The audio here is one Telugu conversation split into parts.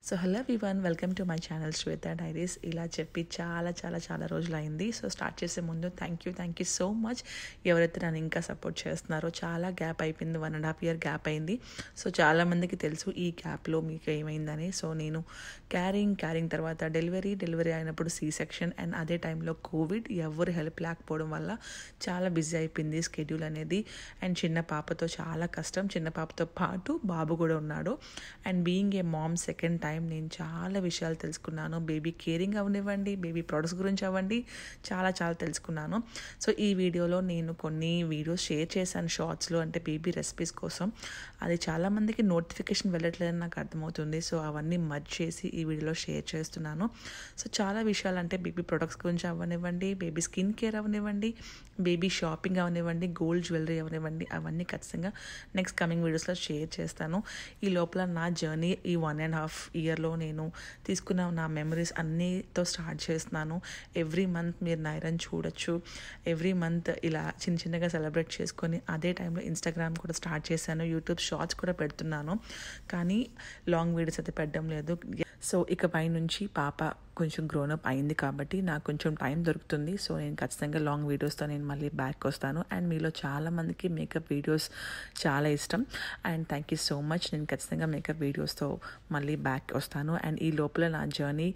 So hello everyone, welcome to my channel Shweta diaries. ఇలా చెప్పి చాలా రోజులు అయింది. సో స్టార్ట్ చేసే ముందు థ్యాంక్ యూ సో మచ్ ఎవరైతే నన్ను ఇంకా సపోర్ట్ చేస్తున్నారో. చాలా గ్యాప్ అయిపోయింది, 1.5 year గ్యాప్ అయింది. సో చాలామందికి తెలుసు ఈ గ్యాప్లో మీకు ఏమైందని. సో నేను క్యారింగ్ తర్వాత డెలివరీ అయినప్పుడు సెక్షన్ అండ్ అదే టైంలో కోవిడ్, ఎవరు హెల్ప్ లేకపోవడం వల్ల చాలా బిజీ అయిపోయింది స్కెడ్యూల్ అనేది. అండ్ చిన్న పాపతో చాలా కష్టం, చిన్న పాపతో పాటు బాబు కూడా ఉన్నాడు. And being a mom second time నేను చాలా విషయాలు తెలుసుకున్నాను. బేబీ కేరింగ్ అవనివ్వండి, బేబీ ప్రొడక్ట్స్ గురించి అవ్వండి, చాలా తెలుసుకున్నాను. సో ఈ వీడియోలో నేను కొన్ని వీడియోస్ షేర్ చేశాను షార్ట్స్లో, అంటే బేబీ రెసిపీస్ కోసం. అది చాలామందికి నోటిఫికేషన్ వెళ్ళట్లేదని నాకు అర్థమవుతుంది. సో అవన్నీ మర్జ్ చేసి ఈ వీడియోలో షేర్ చేస్తున్నాను. సో చాలా విషయాలు, అంటే బేబీ ప్రొడక్ట్స్ గురించి అవనివ్వండి, బేబీ స్కిన్ కేర్ అవనివ్వండి, బేబీ షాపింగ్ అవనివ్వండి, గోల్డ్ జ్యువెలరీ అవనివ్వండి, అవన్నీ ఖచ్చితంగా నెక్స్ట్ కమింగ్ వీడియోస్లో షేర్ చేస్తాను. ఈ లోపల నా జర్నీ ఈ 1.5 yearలో నేను తీసుకున్న నా మెమరీస్ అన్నితో స్టార్ట్ చేస్తున్నాను. ఎవ్రీ మంత్ మీరు నైరన్ చూడొచ్చు. ఎవ్రీ మంత్ ఇలా చిన్నగా సెలబ్రేట్ చేసుకొని అదే టైంలో ఇన్స్టాగ్రామ్ కూడా స్టార్ట్ చేశాను, యూట్యూబ్ షార్ట్స్ కూడా పెడుతున్నాను. కానీ లాంగ్ వీడియోస్ అయితే పెట్టడం లేదు. సో ఇకపై నుంచి పాప కొంచెం గ్రోనప్ అయింది కాబట్టి నాకు కొంచెం టైం దొరుకుతుంది. సో నేను ఖచ్చితంగా లాంగ్ వీడియోస్తో నేను మళ్ళీ బ్యాక్ వస్తాను. అండ్ మీలో చాలామందికి మేకప్ వీడియోస్ చాలా ఇష్టం. And thank you so much. నేను ఖచ్చితంగా మేకప్ వీడియోస్తో మళ్ళీ బ్యాక్ వస్తాను. అండ్ ఈ లోపల నా జర్నీ,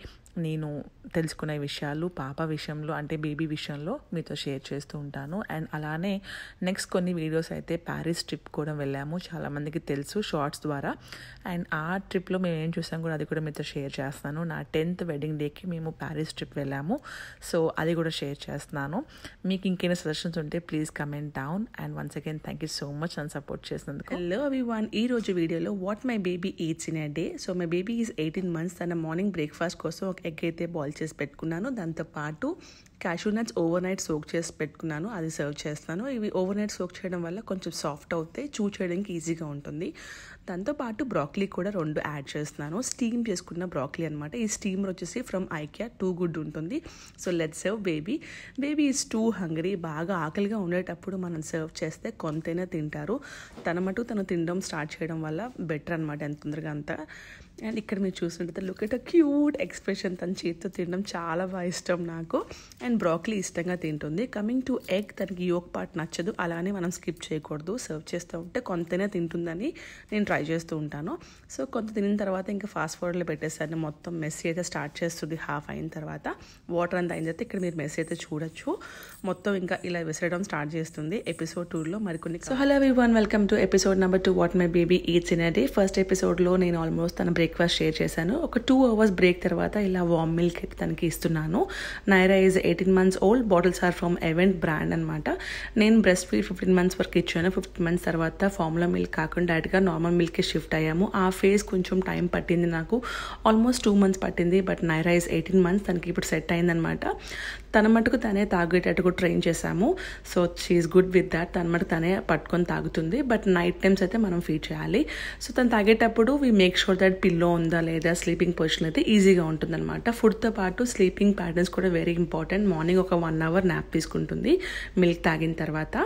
నేను తెలుసుకునే విషయాలు పాప విషయంలో, అంటే బేబీ విషయంలో మీతో షేర్ చేస్తూ ఉంటాను. అండ్ అలానే నెక్స్ట్ కొన్ని వీడియోస్ అయితే ప్యారిస్ ట్రిప్ కూడా వెళ్ళాము, చాలామందికి తెలుసు షార్ట్స్ ద్వారా. అండ్ ఆ ట్రిప్లో మేము ఏం చూసాం కూడా అది కూడా మీతో షేర్ చేస్తాను. నా 10th వెడ్డింగ్ డేకి మేము ప్యారిస్ ట్రిప్ వెళ్ళాము. సో అది కూడా షేర్ చేస్తున్నాను. మీకు ఇంకేమైనా సజెషన్స్ ఉంటే please comment down. And once again thank you so much నన్ను సపోర్ట్ చేసినందుకు. హలో ఎవ్రీవన్, ఈ రోజు వీడియోలో what my baby eats in a day. So my baby is 18 months. తన మార్నింగ్ బ్రేక్ఫాస్ట్ కోసం ఒక ఎగ్ అయితే బాయిల్ చేసి పెట్టుకున్నాను. దాంతోపాటు cashew nuts over night soak చేసి పెట్టుకున్నాను, అది సర్వ్ చేస్తాను. ఇవి ఓవర్ నైట్ సోక్ చేయడం వల్ల కొంచెం సాఫ్ట్ అవుతాయి, చేయడానికి ఈజీగా ఉంటుంది. దాంతోపాటు బ్రాక్లీ కూడా 2 యాడ్ చేస్తున్నాను. స్టీమ్ చేసుకున్న బ్రాక్లీ అనమాట. ఈ స్టీమర్ వచ్చేసి ఫ్రమ్ ఐకియా, టూ గుడ్ ఉంటుంది. So let's serve baby is two hungry. బాగా ఆకలిగా ఉండేటప్పుడు మనం సర్వ్ చేస్తే కొంతైనా తింటారు. తను తినడం స్టార్ట్ చేయడం వల్ల బెటర్ అనమాట, ఎంత తొందరగా అంతా. అండ్ ఇక్కడ మీరు చూస్తుంటే look at a cute expression. తన చేతితో తినడం చాలా బాగా ఇష్టం నాకు. అండ్ బ్రాక్లీ ఇష్టంగా తింటుంది. కమింగ్ టు ఎగ్, తనకి యోక్ పార్ట్ నచ్చదు, అలానే మనం స్కిప్ చేయకూడదు. సర్వ్ చేస్తూ ఉంటే కొంతైనా తింటుందని నేను ట్రై చేస్తూ ఉంటాను. సో కొంత తినిన తర్వాత ఇంకా ఫాస్ట్ ఫార్వర్డ్లో పెట్టేస్తాను. మొత్తం మెస్సీ అయితే స్టార్ట్ చేస్తుంది హాఫ్ అయిన తర్వాత. వాటర్ అంతా అయిన తర్వాత ఇక్కడ మీరు మెస్సీ అయితే చూడొచ్చు. మొత్తం ఇంకా ఇలా విసరడం స్టార్ట్ చేస్తుంది. ఎపిసోడ్ 2లో మరికొన్ని. So hello everyone, welcome to episode number 2 what my baby eats in a day. First ఎపిసోడ్లో నేను ఆల్మోస్ట్ తన బ్రేక్ఫాస్ట్ షేర్ చేశాను. ఒక 2 hours బ్రేక్ తర్వాత ఇలా వామ్ మిల్క్ అయితే తనకి ఇస్తున్నాను. Naira is 18 months old. Bottles are from Avent brand అనమాట. నేను బ్రెస్ట్ ఫీడ్ 15 months వరకు ఇచ్చాను. 15 months తర్వాత ఫార్ములా మిల్క్ కాకుండా డైరెక్ట్గా నార్మల్ మిల్క్కి షిఫ్ట్ అయ్యాము. ఆ ఫేజ్ కొంచెం టైం పట్టింది నాకు, ఆల్మోస్ట్ 2 months పట్టింది. బట్ నైరా ఈజ్ 18 months, తనకి ఇప్పుడు సెట్ అయిందనమాట. తన మటుకు తనే తాగేటట్టు కూడా ట్రైన్ చేశాము. So she's good with that. తన మటుకు తనే పట్టుకొని తాగుతుంది. బట్ నైట్ టైమ్స్ అయితే మనం ఫీడ్ చేయాలి. సో తను తాగేటప్పుడు we make sure that pillow ఉందా లేదా, స్లీపింగ్ పొజిషన్ అయితే ఈజీగా ఉంటుందన్నమాట. ఫుడ్తో పాటు స్లీపింగ్ ప్యాటర్న్స్ కూడా వెరీ ఇంపార్టెంట్. మార్నింగ్ ఒక 1 hour నాప్ తీసుకుంటుంది మిల్క్ తాగిన తర్వాత.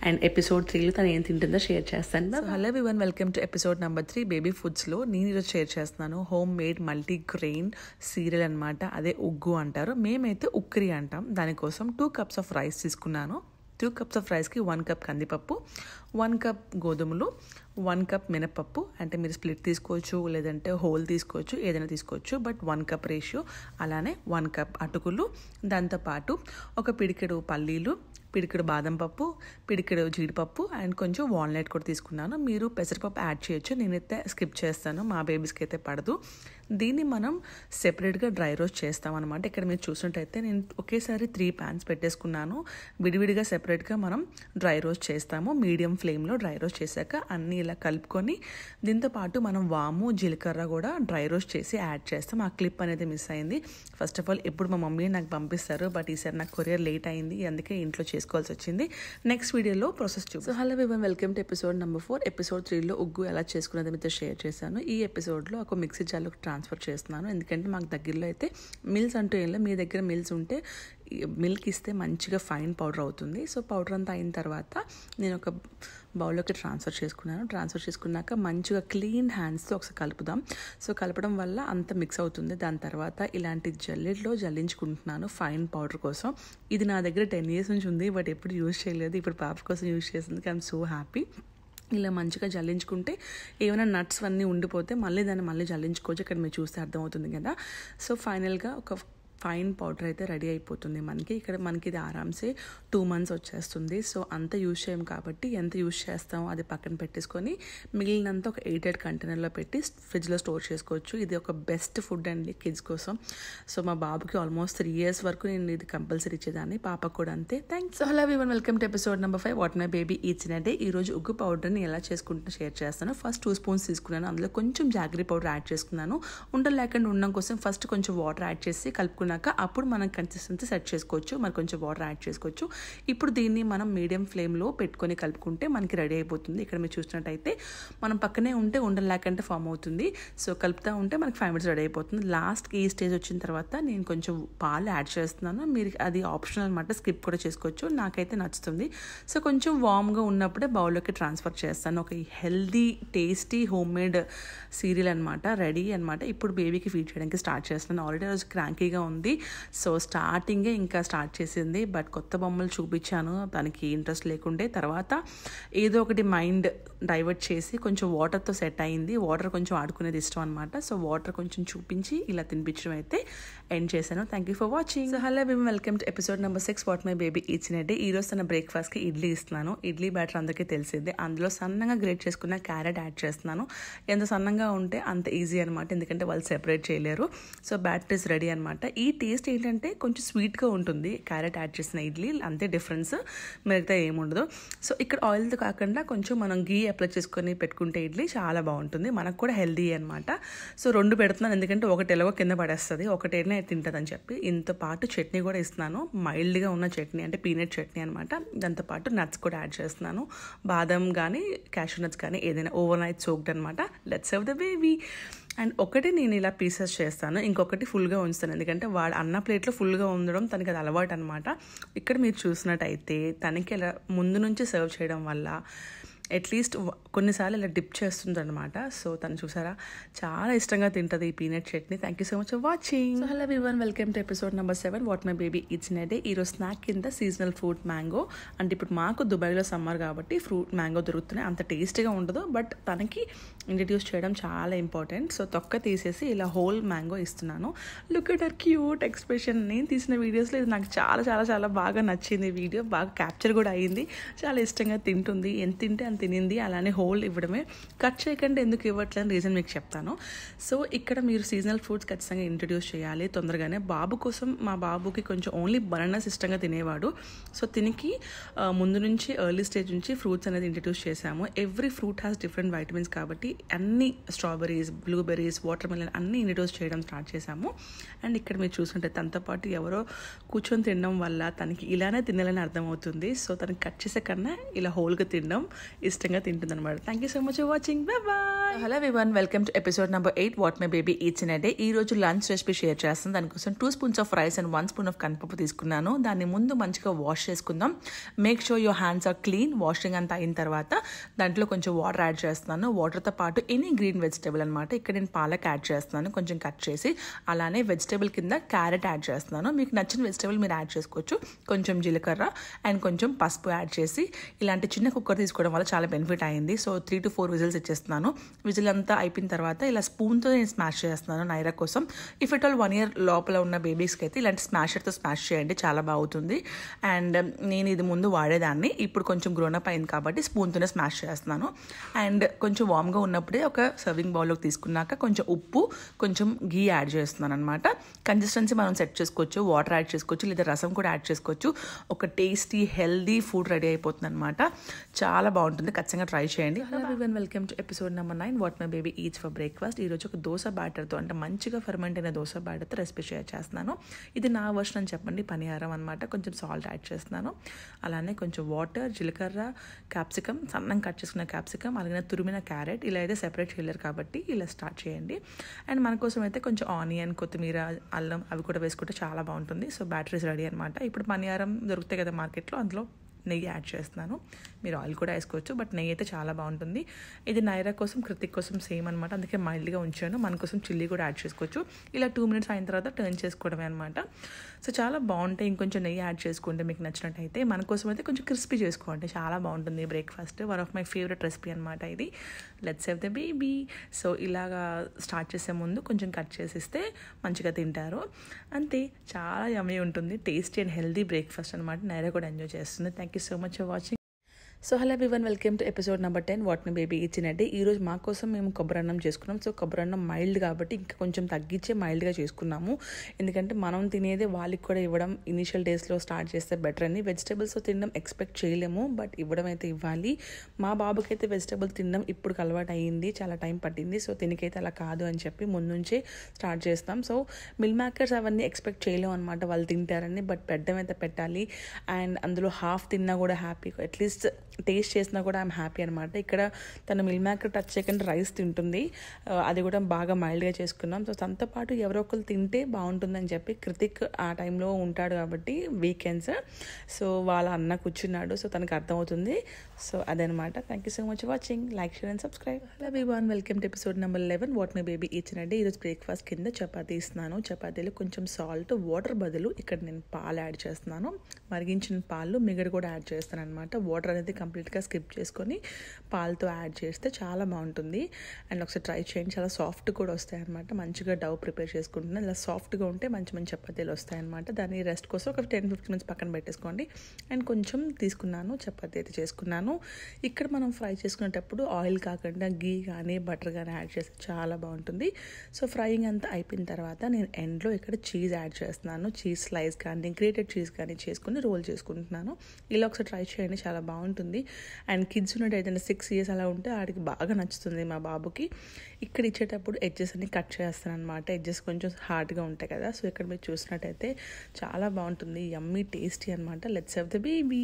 అండ్ ఎపిసోడ్ 3లో తను ఏం తింటుందో షేర్ చేస్తాను. Hello everyone, welcome to episode number 3 baby ఫుడ్స్లో. నేను ఈరోజు షేర్ చేస్తున్నాను home made multi grain cereal అనమాట. అదే ఉగ్గు అంటారు, మేమైతే ఉక్కిరి అంటాం. దానికోసం 2 cups ఆఫ్ రైస్ తీసుకున్నాను. 2 cups ఆఫ్ రైస్కి 1 cup కందిపప్పు, 1 cup గోధుమలు, 1 cup మినపప్పు. అంటే మీరు స్ప్లిట్ తీసుకోవచ్చు, లేదంటే హోల్ తీసుకోవచ్చు, ఏదైనా తీసుకోవచ్చు. But 1 cup ratio. అలానే 1 cup అటుకులు, దాంతోపాటు ఒక పిడికెడు పల్లీలు, పిడికెడు బాదం పప్పు, పిడికెడు జీడిపప్పు అండ్ కొంచెం వాల్నట్ కూడా తీసుకున్నాను. మీరు పెసరపప్పు యాడ్ చేయొచ్చు, నేనైతే స్కిప్ చేస్తాను, మా బేబీస్కి అయితే పడదు. దీన్ని మనం సెపరేట్గా డ్రై రోస్ట్ చేస్తాం అనమాట. ఇక్కడ మీరు చూసినట్టయితే నేను ఒకేసారి 3 pans పెట్టేసుకున్నాను. విడివిడిగా సెపరేట్గా మనం డ్రై రోస్ట్ చేస్తాము. మీడియం ఫ్లేమ్లో డ్రై రోస్ట్ చేశాక అన్నీ ఇలా కలుపుకొని, దీంతోపాటు మనం వాము, జీలకర్ర కూడా డ్రై రోస్ట్ చేసి యాడ్ చేస్తాం. ఆ క్లిప్ అనేది మిస్ అయింది. ఫస్ట్ ఆఫ్ ఆల్ ఎప్పుడు మా మమ్మీ నాకు పంపిస్తారు, బట్ ఈసారి నాకు కొరియర్ లేట్ అయింది, అందుకే ఇంట్లో చేసుకోవాల్సి వచ్చింది. నెక్స్ట్ వీడియోలో ప్రాసెస్ చూసి. So hello everyone, welcome to episode number 4. Episode 3లో ఉగ్గు ఎలా చేసుకున్నది మీతో షేర్ చేశాను. ఈ ఎపిసోడ్లో ఒక మిక్సీ జార్లోకి ట్రాన్స్ఫర్ చేస్తున్నాను. ఎందుకంటే మాకు దగ్గరలో అయితే మిల్స్ అంటూ ఏం లేదు. మీ దగ్గర మిల్స్ ఉంటే మిల్క్ ఇస్తే మంచిగా ఫైన్ పౌడర్ అవుతుంది. సో పౌడర్ అంతా అయిన తర్వాత నేను ఒక బౌల్లోకి ట్రాన్స్ఫర్ చేసుకున్నాక మంచిగా క్లీన్ హ్యాండ్స్తో ఒకసారి కలుపుదాం. సో కలపడం వల్ల అంత మిక్స్ అవుతుంది. దాని తర్వాత ఇలాంటి జల్లెడలో జల్లించుకుంటున్నాను ఫైన్ పౌడర్ కోసం. ఇది నా దగ్గర 10 years నుంచి ఉంది, బట్ ఎప్పుడు యూజ్ చేయలేదు. ఇప్పుడు పాప కోసం యూజ్ చేసింది. I'm so happy. ఇలా మంచిగా జల్లించుకుంటే ఏమైనా నట్స్ అన్నీ ఉండిపోతే మళ్ళీ జల్లించుకోవచ్చు. ఇక్కడ మీరు చూస్తే అర్థమవుతుంది కదా. సో ఫైనల్గా ఒక ఫైన్ పౌడర్ అయితే రెడీ అయిపోతుంది మనకి. ఇక్కడ మనకి ఇది ఆరామ్సే 2 months వచ్చేస్తుంది. సో అంత యూజ్ చేయం కాబట్టి ఎంత యూజ్ చేస్తామో అది పక్కన పెట్టేసుకొని మిగిలినంత ఒక 8 కంటైనర్లో పెట్టి ఫ్రిడ్జ్లో స్టోర్ చేసుకోవచ్చు. ఇది ఒక బెస్ట్ ఫుడ్ అండి కిడ్స్ కోసం. సో మా బాబుకి ఆల్మోస్ట్ 3 years వరకు నేను ఇది కంపల్సరీ ఇచ్చేదాన్ని, పాపకు కూడా అంతే. Thanks. Hello everyone, welcome to episode number 5 what my baby eats in a day. ఈరోజు ఉగ్గు పౌడర్ని ఎలా చేసుకుంటున్నా షేర్ చేస్తాను. ఫస్ట్ 2 spoons తీసుకున్నాను. అందులో కొంచెం జాగరీ పౌడర్ యాడ్ చేసుకున్నాను. ఉండలు లేకుండా ఉండడం కోసం ఫస్ట్ కొంచెం వాటర్ యాడ్ చేసి కలుపుకున్నాను. అప్పుడు మనం కన్సిస్టెన్సీ సెట్ చేసుకోవచ్చు. మరి కొంచెం వాటర్ యాడ్ చేసుకోవచ్చు. ఇప్పుడు దీన్ని మనం మీడియం ఫ్లేమ్లో పెట్టుకొని కలుపుకుంటే మనకి రెడీ అయిపోతుంది. ఇక్కడ మీరు చూసినట్టయితే మనం పక్కనే ఉంటే ఉండలు లేకుండా ఫామ్ అవుతుంది. సో కలుపుతూ ఉంటే మనకి 5 minutes రెడీ అయిపోతుంది. లాస్ట్కి ఈ స్టేజ్ వచ్చిన తర్వాత నేను కొంచెం పాలు యాడ్ చేస్తున్నాను. మీరు అది ఆప్షనల్ అనమాట, స్కిప్ కూడా చేసుకోవచ్చు. నాకైతే నచ్చుతుంది. సో కొంచెం వామ్గా ఉన్నప్పుడే బౌల్లోకి ట్రాన్స్ఫర్ చేస్తాను. ఒక healthy tasty home made serial అనమాట రెడీ అనమాట. ఇప్పుడు బేబీకి ఫీడ్ చేయడానికి స్టార్ట్ చేస్తున్నాను. ఆల్రెడీ రోజు క్రాంకీగా ఉంది. సో స్టార్టింగే ఇంకా స్టార్ట్ చేసింది. బట్ కొత్త బొమ్మలు చూపించాను తనకి ఇంట్రెస్ట్ లేకుండే. తర్వాత ఏదో ఒకటి మైండ్ డైవర్ట్ చేసి కొంచెం వాటర్తో సెట్ అయింది. వాటర్ కొంచెం ఆడుకునేది ఇష్టం అనమాట. సో వాటర్ కొంచెం చూపించి ఇలా తినిపించడం అయితే ఎండ్ చేశాను. Thank you for watching. So hello మేము welcome to episode number 6 what my baby eats in a day. ఈరోజు తన బ్రేక్ఫాస్ట్కి ఇడ్లీ ఇస్తున్నాను. ఇడ్లీ బ్యాటర్ అందరికీ తెలిసిందే. అందులో సన్నగా గ్రేట్ చేసుకున్న క్యారెట్ యాడ్ చేస్తున్నాను. ఎంత సన్నగా ఉంటే అంత ఈజీ అనమాట, ఎందుకంటే వాళ్ళు సెపరేట్ చేయలేరు. సో బ్యాటర్ ఇస్ రెడీ అనమాట. ఈ టేస్ట్ ఏంటంటే కొంచెం స్వీట్గా ఉంటుంది క్యారెట్ యాడ్ చేసిన ఇడ్లీ, అంతే డిఫరెన్స్, మిగతా ఏముండదు. సో ఇక్కడ ఆయిల్తో కాకుండా కొంచెం మనం గీ అప్లై చేసుకొని పెట్టుకుంటే ఇడ్లీ చాలా బాగుంటుంది. మనకు కూడా హెల్దీ అనమాట. సో 2 పెడుతున్నాను, ఎందుకంటే ఒకటి ఎలాగో కింద పడేస్తుంది, ఒకటేనే తింటుందని చెప్పి. ఇంతో పాటు చట్నీ కూడా ఇస్తున్నాను. మైల్డ్గా ఉన్న చట్నీ అంటే పీనట్ చట్నీ అనమాట. దాంతోపాటు నట్స్ కూడా యాడ్ చేస్తున్నాను. బాదం కానీ క్యాషూ నట్స్ కానీ ఏదైనా ఓవర్ నైట్ సోక్డ్ అనమాట. Let's serve the baby. And ఒకటి నేను ఇలా పీసెస్ చేస్తాను, ఇంకొకటి ఫుల్గా ఉంచుతాను, ఎందుకంటే వాడు అన్న ప్లేట్లో ఫుల్గా ఉండడం తనకి అది అలవాటు అనమాట. ఇక్కడ మీరు చూసినట్టయితే తనకి ఇలా ముందు నుంచి సర్వ్ చేయడం వల్ల అట్లీస్ట్ కొన్నిసార్లు ఇలా డిప్ చేస్తుంది అనమాట. సో తను చూసారా చాలా ఇష్టంగా తింటుంది ఈ peanut chutney. Thank you so much for watching. So hello everyone, welcome to episode number 7 what my baby eats in a day. ఈరోజు స్నాక్ కింద సీజనల్ ఫ్రూట్ మ్యాంగో. అంటే ఇప్పుడు మాకు దుబాయ్లో సమ్మర్ కాబట్టి ఫ్రూట్ మ్యాంగో దొరుకుతున్నాయి. అంత టేస్టీగా ఉండదు, బట్ తనకి ఇంట్రడ్యూస్ చేయడం చాలా ఇంపార్టెంట్. సో తొక్క తీసేసి ఇలా హోల్ మ్యాంగో ఇస్తున్నాను. Look at her cute expression. నేను తీసిన వీడియోస్లో ఇది నాకు చాలా చాలా చాలా బాగా నచ్చింది. వీడియో బాగా క్యాప్చర్ కూడా అయ్యింది. చాలా ఇష్టంగా తింటుంది. ఎంత తింటే అంత తినింది. అలానే హోల్ ఇవ్వడమే, కట్ చేయకుండా ఎందుకు ఇవ్వట్లేని రీజన్ మీకు చెప్తాను. సో ఇక్కడ మీరు సీజనల్ ఫ్రూట్స్ ఖచ్చితంగా ఇంట్రడ్యూస్ చేయాలి తొందరగానే. బాబు కోసం, మా బాబుకి కొంచెం ఓన్లీ బనానాస్ ఇష్టంగా తినేవాడు. సో తినికి ముందు నుంచి ఎర్లీ స్టేజ్ నుంచి ఫ్రూట్స్ అనేది ఇంట్రడ్యూస్ చేశాము. Every fruit has different vitamins కాబట్టి అన్ని స్ట్రాబెర్రీస్, బ్లూబెర్రీస్, వాటర్ మెలన్ అన్నీ ఇంట్రడ్యూస్ చేయడం స్టార్ట్ చేశాము. అండ్ ఇక్కడ మీరు చూసుకుంటే తనతో పాటు ఎవరో కూర్చొని తినడం వల్ల తనకి ఇలానే తినాలని అర్థమవుతుంది. సో తనకి కట్ చేసే కన్నా ఇలా హోల్గా తినడం ఇష్టంగా తింటుంది అనమాట. Thank you so much for watching. Bye bye. Hello everyone, welcome to episode number 8 what my baby eats in a day. ఈ రోజు లంచ్ రెసిపీ షేర్ చేస్తాను. దానికోసం 2 spoons of rice and 1 spoon of కందిపప్పు తీసుకున్నాను. దాన్ని ముందు మంచిగా వాష్ చేసుకుందాం. Make sure your hands are clean. Washing అంతా అయిన తర్వాత దాంట్లో కొంచెం వాటర్ యాడ్ చేస్తున్నాను. వాటర్తో పాటు ఎనీ గ్రీన్ వెజిటేబుల్ అనమాట. ఇక్కడ నేను పాలక్ యాడ్ చేస్తున్నాను కొంచెం కట్ చేసి. అలానే వెజిటేబుల్ కింద క్యారెట్ యాడ్ చేస్తున్నాను. మీకు నచ్చిన వెజిటేబుల్ మీరు యాడ్ చేసుకోవచ్చు. కొంచెం జీలకర్ర అండ్ కొంచెం పసుపు యాడ్ చేసి ఇలాంటి చిన్న కుక్కర్ తీసుకోవడం వల్ల చాలా బెనిఫిట్ అయింది. సో 3 to 4 విజిల్స్ ఇచ్చేస్తున్నాను. విజిల్ అంతా అయిపోయిన తర్వాత ఇలా స్పూన్తో నేను స్మాష్ చేస్తున్నాను నైరా కోసం. ఇఫ్ ఇట్ ఆల్ 1 year లోపల ఉన్న బేబీస్కి అయితే ఇలాంటి స్మాషర్తో స్మాష్ చేయండి, చాలా బాగుంటుంది. అండ్ నేను ఇది ముందు వాడేదాన్ని, ఇప్పుడు కొంచెం గ్రోనప్ అయింది కాబట్టి స్పూన్తోనే స్మాష్ చేస్తున్నాను. అండ్ కొంచెం వామ్గా ఉన్నప్పుడే ఒక సర్వింగ్ బౌల్లోకి తీసుకున్నాక కొంచెం ఉప్పు, కొంచెం గీ యాడ్ చేస్తున్నాను అనమాట. కన్సిస్టెన్సీ మనం సెట్ చేసుకోవచ్చు, వాటర్ యాడ్ చేసుకోవచ్చు, లేదా రసం కూడా యాడ్ చేసుకోవచ్చు. ఒక టేస్టీ హెల్దీ ఫుడ్ రెడీ అయిపోతుంది అనమాట. చాలా బాగుంటుంది, ఖచ్చితంగా ట్రై చేయండి. Hello everyone, welcome to episode number 9 what my baby eats for breakfast. ఈరోజు ఒక దోశ బ్యాటర్తో, అంటే మంచిగా ఫర్మెంట్ అయిన దోశ బ్యాటర్తో రెసిపీ షేర్ చేస్తున్నాను. ఇది నా వర్షన్ అని చెప్పండి, పనిహారం అనమాట. కొంచెం సాల్ట్ యాడ్ చేస్తున్నాను. అలానే కొంచెం వాటర్, జీలకర్ర, క్యాప్సికమ్, సన్నం కట్ చేసుకున్న క్యాప్సికమ్, అలాగే తురిమిన క్యారెట్ ఇలా అయితే సెపరేట్ చేయలేరు కాబట్టి ఇలా స్టార్ట్ చేయండి. అండ్ మన కోసం అయితే కొంచెం ఆనియన్, కొత్తిమీర, అల్లం అవి కూడా వేసుకుంటే చాలా బాగుంటుంది. సో బ్యాటరీస్ రెడీ అనమాట. ఇప్పుడు పనియారం దొరుకుతాయి కదా మార్కెట్లో, అందులో నెయ్యి యాడ్ చేస్తున్నాను. మీరు ఆయిల్ కూడా వేసుకోవచ్చు, బట్ నెయ్యి అయితే చాలా బాగుంటుంది. ఇది నైరా కోసం, కృతిక్ కోసం సేమ్ అనమాట, అందుకే మైల్డ్గా ఉంచాను. మన కోసం చిల్లీ కూడా యాడ్ చేసుకోవచ్చు. ఇలా 2 minutes అయిన తర్వాత టర్న్ చేసుకోవడమే అనమాట. సో చాలా బాగుంటాయి. ఇంకొంచెం నెయ్యి యాడ్ చేసుకుంటే మీకు నచ్చినట్టయితే. మన కోసం అయితే కొంచెం క్రిస్పీ చేసుకోండి, చాలా బాగుంటుంది breakfast. One of my favourite recipe అనమాట ఇది. Let's save the baby. So ఇలాగా స్టార్ట్ చేసే ముందు కొంచెం కట్ చేసిస్తే మంచిగా తింటారు. అంతే, చాలా యమ్మీ ఉంటుంది. టేస్టీ అండ్ హెల్దీ బ్రేక్ఫాస్ట్ అనమాట. నైరా కూడా ఎంజాయ్ చేస్తుంది. Thank you so much for watching. So hello everyone, welcome to episode number 10 what my baby ఇచ్చినట్టే. ఈరోజు మా కోసం మేము కొబ్బరన్నం చేసుకున్నాం. సో కొబ్బరన్నం మైల్డ్ కాబట్టి ఇంకా కొంచెం తగ్గించే మైల్డ్గా చేసుకున్నాము. ఎందుకంటే మనం తినేదే వాళ్ళకి కూడా ఇవ్వడం ఇనీషియల్ డేస్లో స్టార్ట్ చేస్తే బెటర్ అని. వెజిటేబుల్స్ తినడం ఎక్స్పెక్ట్ చేయలేము, బట్ ఇవ్వడం అయితే ఇవ్వాలి. మా బాబుకి అయితే వెజిటేబుల్ తినడం ఇప్పుడు అలవాటు అయ్యింది, చాలా టైం పట్టింది. సో తినకైతే అలా కాదు అని చెప్పి ముందు నుంచే స్టార్ట్ చేస్తాం. సో మిల్ మేకర్స్ అవన్నీ ఎక్స్పెక్ట్ చేయలేము అనమాట వాళ్ళు తింటారని, బట్ పెట్టడం అయితే పెట్టాలి. అండ్ అందులో హాఫ్ తిన్నా కూడా హ్యాపీ, అట్లీస్ట్ టేస్ట్ చేసినా కూడా ఐఎమ్ హ్యాపీ అనమాట. ఇక్కడ తను మిల్ మేకర్ టచ్ చేయకుండా రైస్ తింటుంది, అది కూడా బాగా మైల్డ్గా చేసుకున్నాం. సో తనతో పాటు ఎవరో ఒకరు తింటే బాగుంటుందని చెప్పి కృతిక్ ఆ టైంలో ఉంటాడు కాబట్టి వీకెండ్స్, సో వాళ్ళ అన్న కూర్చున్నాడు. సో తనకు అర్థమవుతుంది. సో అదనమాట. Thank you so much watching. Like, share and subscribe. Hello everyone, welcome to episode number 11 what my baby ఇచ్చినట్టే. ఈరోజు బ్రేక్ఫాస్ట్ కింద చపాతీ ఇస్తున్నాను. చపాతీలో కొంచెం సాల్ట్, వాటర్ బదులు ఇక్కడ నేను పాలు యాడ్ చేస్తున్నాను. మరిగించిన పాలు మిగడ కూడా యాడ్ చేస్తాను అనమాట. వాటర్ అనేది కంప్లీట్గా స్కిప్ చేసుకొని పాలతో యాడ్ చేస్తే చాలా బాగుంటుంది. అండ్ ఒకసారి ట్రై చేయండి, చాలా సాఫ్ట్ కూడా వస్తాయి అనమాట. మంచిగా డవ్ ప్రిపేర్ చేసుకుంటున్నాను. ఇలా సాఫ్ట్గా ఉంటే మంచి మంచి చపాతీలు వస్తాయన్నమాట. దాన్ని రెస్ట్ కోసం ఒక 10-15 minutes పక్కన పెట్టేసుకోండి. అండ్ కొంచెం తీసుకున్నాను, చపాతీ అయితే చేసుకున్నాను. ఇక్కడ మనం ఫ్రై చేసుకునేటప్పుడు ఆయిల్ కాకుండా గీ కానీ బటర్ కానీ యాడ్ చేస్తే చాలా బాగుంటుంది. సో ఫ్రైయింగ్ అంతా అయిపోయిన తర్వాత నేను ఎండ్లో ఇక్కడ చీజ్ యాడ్ చేస్తున్నాను. చీజ్ స్లైస్ కానీ గ్రేటెడ్ చీజ్ కానీ చేసుకుని రోల్ చేసుకుంటున్నాను. ఇలా ఒకసారి ట్రై చేయండి, చాలా బాగుంటుంది. అండ్ కిడ్స్ ఉన్నట్టు ఏదైనా 6 years అలా ఉంటే ఆడికి బాగా నచ్చుతుంది మా బాబుకి. ఇక్కడ ఇచ్చేటప్పుడు ఎడ్జెస్ అన్ని కట్ చేస్తాను అనమాట. ఎడ్జెస్ కొంచెం హార్డ్గా ఉంటాయి కదా. సో ఇక్కడ మీరు చూసినట్టయితే చాలా బాగుంటుంది, యమ్మీ టేస్టీ అనమాట. Let's have the baby.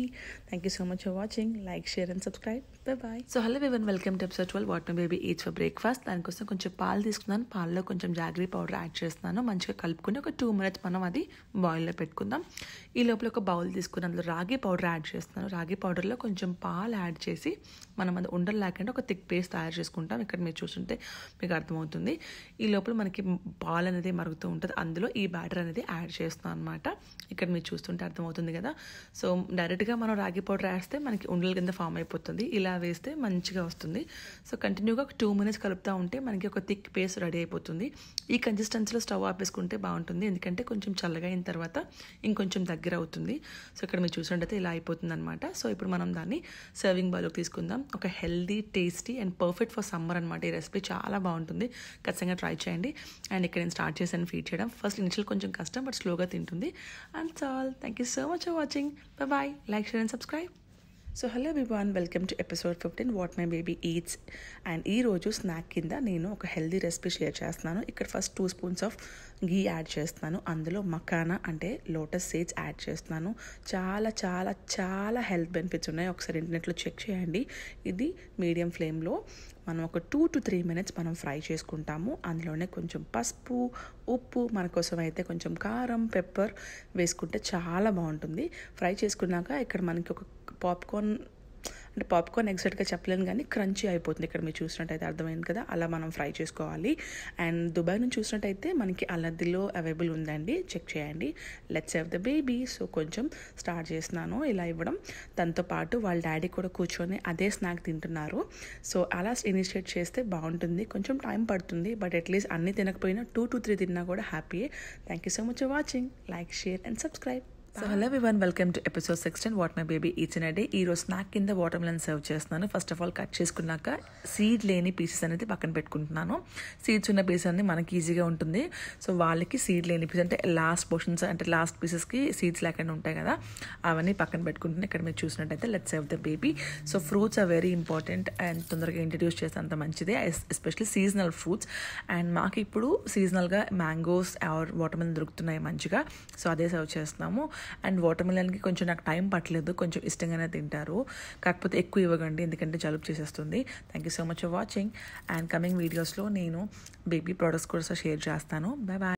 Thank you so much for watching. Like, share and subscribe. Bye. So hello everyone, welcome to episode 12 what my baby eats for breakfast. దానికోసం కొంచెం పాలు తీసుకున్నాను. పాలలో కొంచెం జాగరీ పౌడర్ యాడ్ చేస్తున్నాను. మంచిగా కలుపుకుని ఒక 2 minutes మనం అది బాయిల్లో పెట్టుకుందాం. ఈ లోపల ఒక బౌల్ తీసుకుని అందులో రాగి పౌడర్ యాడ్ చేస్తున్నాను. రాగి పౌడర్లో కొంచెం పాలు యాడ్ చేసి మనం అది ఉండలు లేకుండా ఒక థిక్ పేస్ట్ తయారు చేసుకుంటాం. ఇక్కడ మీరు చూస్తుంటే మీకు అర్థమవుతుంది. ఈ లోపల మనకి పాలు అనేది మరుగుతూ ఉంటుంది, అందులో ఈ బ్యాటర్ అనేది యాడ్ చేస్తున్నాం అనమాట. ఇక్కడ మీరు చూస్తుంటే అర్థమవుతుంది కదా. సో డైరెక్ట్గా మనం రాగి పౌడర్ వేస్తే మనకి ఉండల కింద ఫామ్ అయిపోతుంది. ఇలా వేస్తే మంచిగా వస్తుంది. సో కంటిన్యూగా ఒక 2 minutes కలుపుతూ ఉంటే మనకి ఒక థిక్ పేస్ట్ రెడీ అయిపోతుంది. ఈ కన్సిస్టెన్సీలో స్టవ్ ఆపేసుకుంటే బాగుంటుంది, ఎందుకంటే కొంచెం చల్లగా అయిన తర్వాత ఇంకొంచెం దగ్గర అవుతుంది. సో ఇక్కడ మీరు చూసినట్టయితే ఇలా అయిపోతుంది అనమాట. సో ఇప్పుడు మనం దాన్ని సర్వింగ్ బౌల్లోకి తీసుకుందాం. ఒక healthy, tasty and perfect for summer అనమాట. ఈ రెసిపీ చాలా బాగుంటుంది, ఖచ్చితంగా ట్రై చేయండి. అండ్ ఇక్కడ నేను స్టార్ట్ చేశాను ఫీడ్ చేయడం. ఫస్ట్ ఇనిషియల్ కొంచెం కష్టం, బట్ స్లోగా తింటుంది. And all. Thank you so much for watching. Bye. Like, share and subscribe. So hello everyone, welcome to episode 15 what my baby eats. And ఈరోజు స్నాక్ కింద నేను ఒక హెల్దీ రెసిపీ షేర్ చేస్తున్నాను. ఇక్కడ first 2 spoons of ghee add చేస్తున్నాను. అందులో మకానా అంటే లోటస్ సీడ్స్ యాడ్ చేస్తున్నాను. చాలా చాలా చాలా హెల్త్ బెనిఫిట్స్ ఉన్నాయి, ఒకసారి ఇంటర్నెట్లో చెక్ చేయండి. ఇది మీడియం ఫ్లేమ్లో మనం ఒక 2 to 3 minutes మనం ఫ్రై చేసుకుంటాము. అందులోనే కొంచెం పసుపు, ఉప్పు, మన కోసం అయితే కొంచెం కారం, పెప్పర్ వేసుకుంటే చాలా బాగుంటుంది. ఫ్రై చేసుకున్నాక ఇక్కడ మనకి ఒక పాప్కార్న్, అంటే పాప్కార్న్ ఎగ్జాక్ట్గా చెప్పలేను కానీ క్రంచీ అయిపోతుంది. ఇక్కడ మీరు చూసినట్టయితే అర్థమైంది కదా, అలా మనం ఫ్రై చేసుకోవాలి. అండ్ దుబాయ్ నుంచి చూసినట్టయితే మనకి అలద్దిలో అవైలబుల్ ఉందండి, చెక్ చేయండి. Let's have the baby. So కొంచెం స్టార్ట్ చేస్తున్నాను ఇలా ఇవ్వడం. దాంతోపాటు వాళ్ళ డాడీ కూడా కూర్చొని అదే స్నాక్ తింటున్నారు. సో అలా ఇనిషియేట్ చేస్తే బాగుంటుంది. కొంచెం టైం పడుతుంది, బట్ అట్లీస్ట్ అన్నీ తినకపోయినా 2 to 3 తిన్నా కూడా హ్యాపీయే. Thank you so much for watching. Like, share and subscribe. So hello everyone, welcome to episode 16 what my baby eats in a day. ఈరోజు స్నాక్ కింద వాటర్ మెలన్ సర్వ్ చేస్తున్నాను. ఫస్ట్ ఆఫ్ ఆల్ కట్ చేసుకున్నాక సీడ్ లేని పీసెస్ అనేది పక్కన పెట్టుకుంటున్నాను. సీడ్స్ ఉన్న పీసెస్ అన్ని మనకి ఈజీగా ఉంటుంది. సో వాళ్ళకి సీడ్ లేని పీసెస్ అంటే లాస్ట్ పోర్షన్స్, అంటే లాస్ట్ పీసెస్కి సీడ్స్ లేకుండా ఉంటాయి కదా, అవన్నీ పక్కన పెట్టుకుంటున్నాను. ఇక్కడ మీరు చూసినట్టయితే let's have the baby. So fruits are very important and తొందరగా ఇంట్రడ్యూస్ చేస్తే అంత మంచిదే, ఎస్పెషల్లీ సీజనల్ ఫ్రూట్స్. అండ్ మాకు ఇప్పుడు సీజనల్గా మ్యాంగోస్ ఆర్ వాటర్ మెలన్ దొరుకుతున్నాయి మంచిగా. సో అదే సర్వ్ చేస్తున్నాము. అండ్ వాటర్మెలన్కి కొంచెం నాకు టైం పట్టలేదు, కొంచెం ఇష్టంగానే తింటారు, కాకపోతే ఎక్కువ ఇవ్వకండి ఎందుకంటే జలుబు చేసేస్తుంది. Thank you so much for watching. And coming వీడియోస్లో నేను బేబీ ప్రోడక్ట్స్ కూడా షేర్ చేస్తాను. Bye bye.